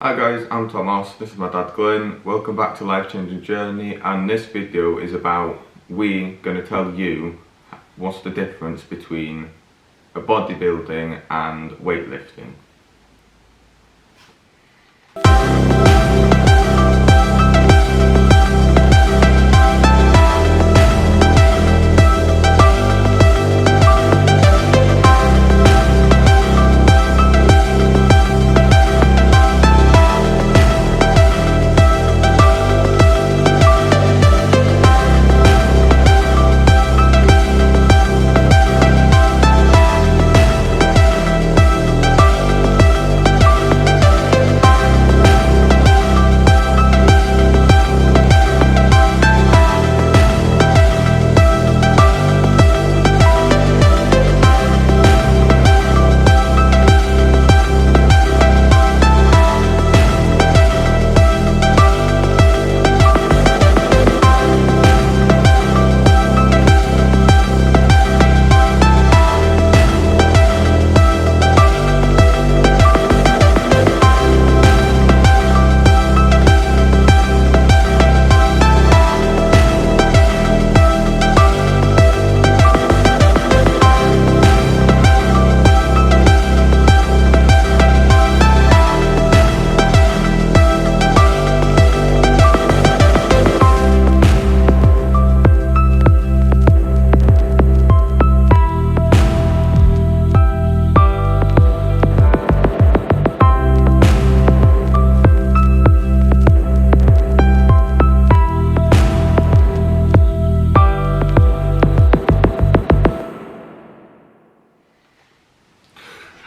Hi guys, I'm Thomas, this is my dad Glenn. Welcome back to Life Changing Journey, and this video is about we're going to tell you what's the difference between a bodybuilding and weightlifting.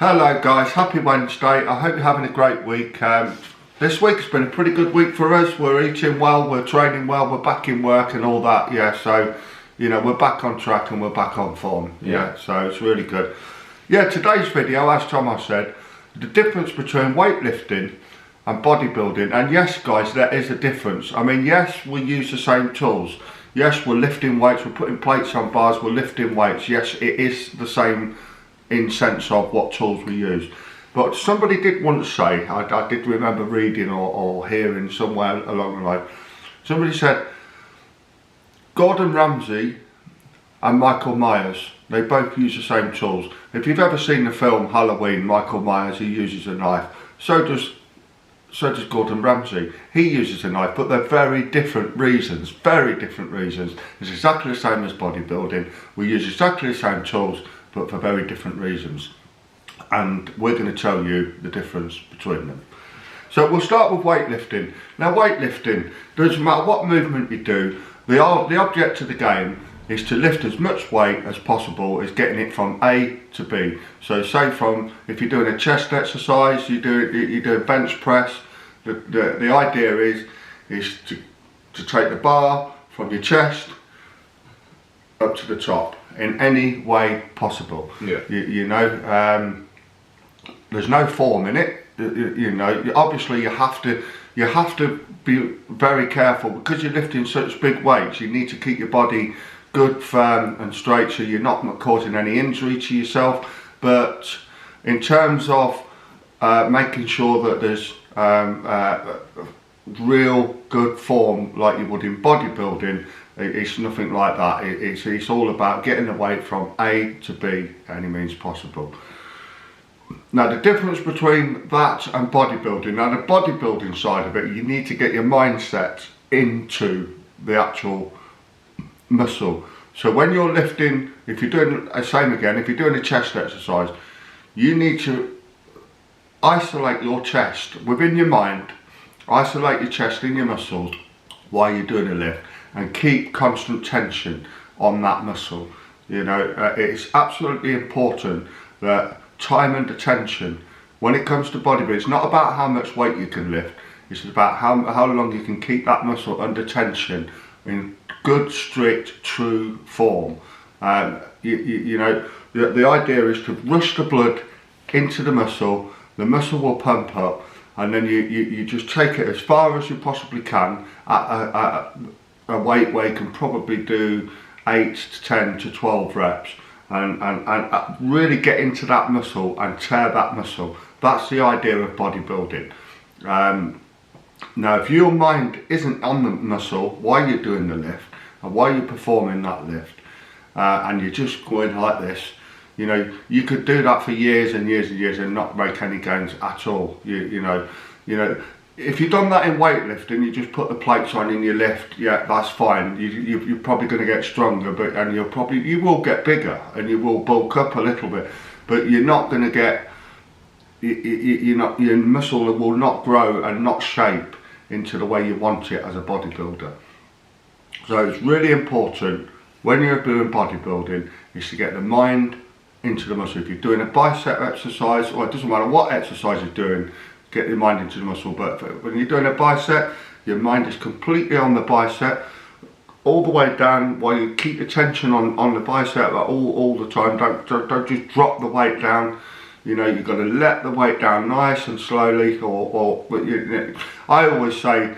Hello guys, happy Wednesday. I hope you're having a great week. This week's been a pretty good week for us. We're eating well, we're training well, we're back in work and all that. Yeah, so you know, we're back on track and we're back on form. Yeah, so it's really good. Yeah, today's video, as Thomas said, the difference between weightlifting and bodybuilding. And yes guys, there is a difference. I mean, yes, we use the same tools. Yes, we're lifting weights, we're putting plates on bars, we're lifting weights. Yes, it is the same in sense of what tools we use. But somebody did once say, I did remember reading or hearing somewhere along the line, somebody said, Gordon Ramsay and Michael Myers, they both use the same tools. If you've ever seen the film Halloween, Michael Myers, he uses a knife. So does Gordon Ramsay. He uses a knife, but they're very different reasons, very different reasons. It's exactly the same as bodybuilding. We use exactly the same tools, but for very different reasons. And we're going to tell you the difference between them. So we'll start with weightlifting. Now weightlifting, doesn't matter what movement you do, the object of the game is to lift as much weight as possible, is getting it from A to B. So say if you're doing a chest exercise, you do a bench press, the idea is to take the bar from your chest up to the top in any way possible. Yeah. You know, there's no form in it. You know, obviously you have to be very careful because you're lifting such big weights. You need to keep your body good, firm and straight so you're not causing any injury to yourself. But in terms of making sure that there's real good form like you would in bodybuilding, it's nothing like that. It's all about getting the weight from A to B any means possible. Now the difference between that and bodybuilding, now the bodybuilding side of it, you need to get your mindset into the actual muscle. So when you're lifting, if you're doing the same again, if you're doing a chest exercise, you need to isolate your chest within your mind, isolate your chest in your muscles while you're doing a lift, and keep constant tension on that muscle. You know, it's absolutely important that time and attention, when it comes to bodybuilding, it's not about how much weight you can lift, it's about how long you can keep that muscle under tension in good, strict, true form. You know, the idea is to rush the blood into the muscle will pump up, and then you just take it as far as you possibly can at a weight where you can probably do 8 to 10 to 12 reps and really get into that muscle and tear that muscle. That's the idea of bodybuilding. Now, if your mind isn't on the muscle while you're doing the lift and while you're performing that lift, and you're just going like this, you know, you could do that for years and years and years and not make any gains at all. You know, if you've done that in weightlifting, you just put the plates on in your lift, yeah, that's fine. You're probably going to get stronger, and you will get bigger and you will bulk up a little bit, but you're not going to get, your muscle will not grow and not shape into the way you want it as a bodybuilder. So it's really important when you're doing bodybuilding is to get the mind into the muscle. If you're doing a bicep exercise, or it doesn't matter what exercise you're doing, get your mind into the muscle. But when you're doing a bicep, your mind is completely on the bicep all the way down, while you keep the tension on the bicep all the time. Don't just drop the weight down. You know, you've got to let the weight down nice and slowly, I always say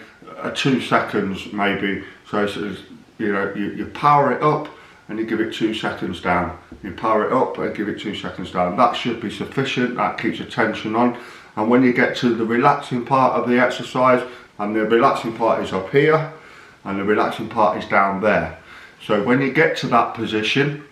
2 seconds maybe. So it's, you know, you power it up and you give it 2 seconds down. You power it up and give it 2 seconds down. That should be sufficient. That keeps the tension on. And when you get to the relaxing part of the exercise, and the relaxing part is up here and the relaxing part is down there. So when you get to that position,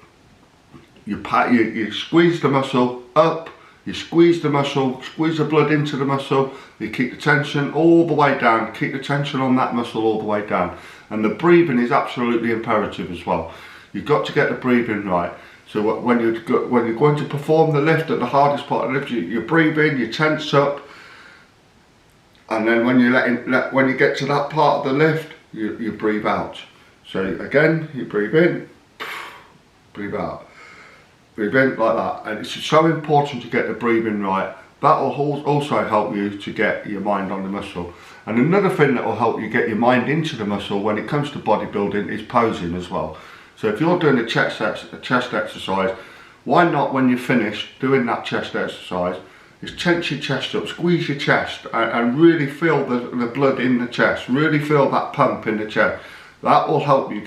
you squeeze the muscle up, you squeeze the muscle, squeeze the blood into the muscle, you keep the tension all the way down, keep the tension on that muscle all the way down. And the breathing is absolutely imperative as well. You've got to get the breathing right. So when you're going to perform the lift at the hardest part of the lift, you breathe in, you tense up, and then when you get to that part of the lift, you breathe out. So again, you breathe in, breathe out. Breathe in like that, and it's so important to get the breathing right. That will also help you to get your mind on the muscle. And another thing that will help you get your mind into the muscle when it comes to bodybuilding is posing as well. So if you're doing a chest exercise, why not, when you finish doing that chest exercise, is tense your chest up, squeeze your chest, and really feel the blood in the chest, really feel that pump in the chest. That will help you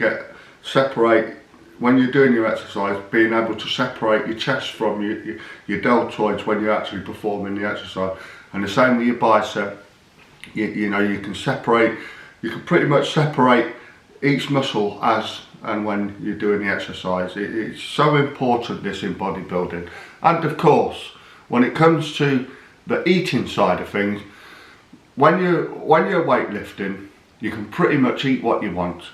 separate, when you're doing your exercise, being able to separate your chest from your deltoids when you're actually performing the exercise. And the same with your bicep. You know, you can pretty much separate each muscle as and when you're doing the exercise. It's so important, this, in bodybuilding. And of course, when it comes to the eating side of things, when you're weightlifting, you can pretty much eat what you want.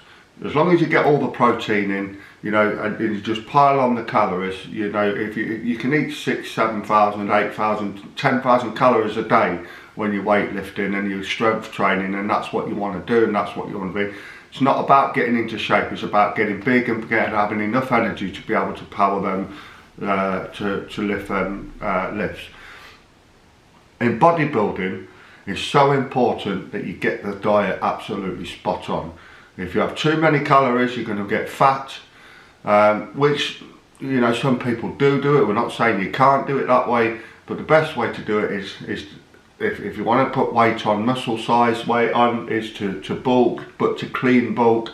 As long as you get all the protein in, you know, and you just pile on the calories. You know, if you can eat 6,000, 7,000, 8,000, 10,000 calories a day when you're weightlifting and you're strength training, and that's what you want to do and that's what you want to be. It's not about getting into shape, it's about getting big and having enough energy to be able to power them, to lift them lifts. In bodybuilding, it's so important that you get the diet absolutely spot on. If you have too many calories, you're going to get fat, which, you know, some people do it. We're not saying you can't do it that way, but the best way to do it is if you want to put weight on, muscle size weight on, is to bulk, but to clean bulk.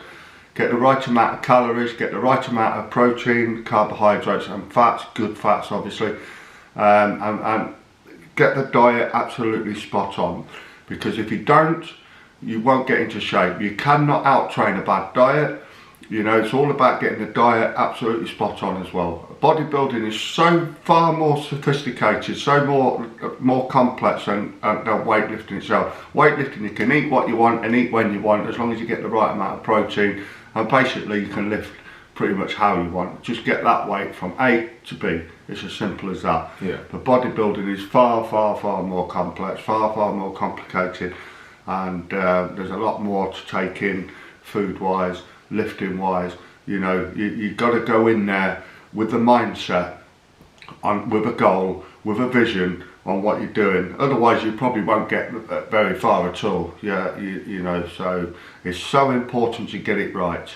Get the right amount of calories, get the right amount of protein, carbohydrates and fats, good fats obviously, and get the diet absolutely spot on, because if you don't, you won't get into shape. You cannot out-train a bad diet. You know, it's all about getting the diet absolutely spot on as well. Bodybuilding is so far more sophisticated, so more complex than weightlifting itself. Weightlifting, you can eat what you want and eat when you want, as long as you get the right amount of protein, and basically you can lift pretty much how you want. Just get that weight from A to B. It's as simple as that. Yeah. But bodybuilding is far more complex, far more complicated, and there's a lot more to take in, food wise, lifting wise. You know, you've got to go in there with the mindset, with a goal, with a vision on what you're doing. Otherwise you probably won't get very far at all. Yeah, you know, so it's so important you get it right.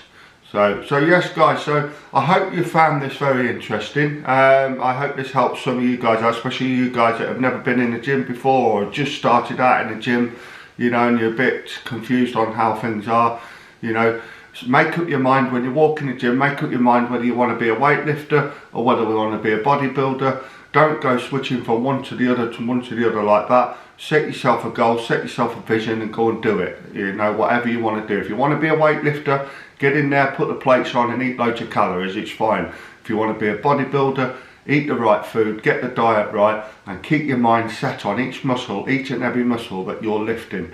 So yes guys, so I hope you found this very interesting. I hope this helps some of you guys, especially you guys that have never been in the gym before, or just started out in the gym, you know, and you're a bit confused on how things are. You know, make up your mind when you walk in the gym, make up your mind whether you want to be a weightlifter or whether you want to be a bodybuilder. Don't go switching from one to the other like that. set yourself a goal, set yourself a vision and go and do it. You know, whatever you want to do. If you want to be a weightlifter, get in there, put the plates on and eat loads of calories, it's fine. If you want to be a bodybuilder, eat the right food, get the diet right and keep your mind set on each muscle, each and every muscle that you're lifting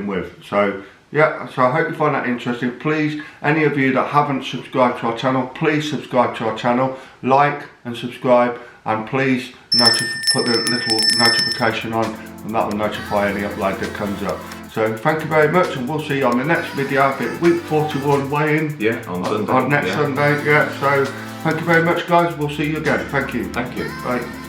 with. So yeah, so I hope you find that interesting. Please, any of you that haven't subscribed to our channel, please subscribe to our channel, like and subscribe, and please put the little notification on, and that will notify any upload that comes up. So thank you very much, and we'll see you on the next video. Week 41 weigh-in. Yeah, on Sunday. On next Sunday, yeah. So thank you very much, guys. We'll see you again. Thank you. Thank you. Bye.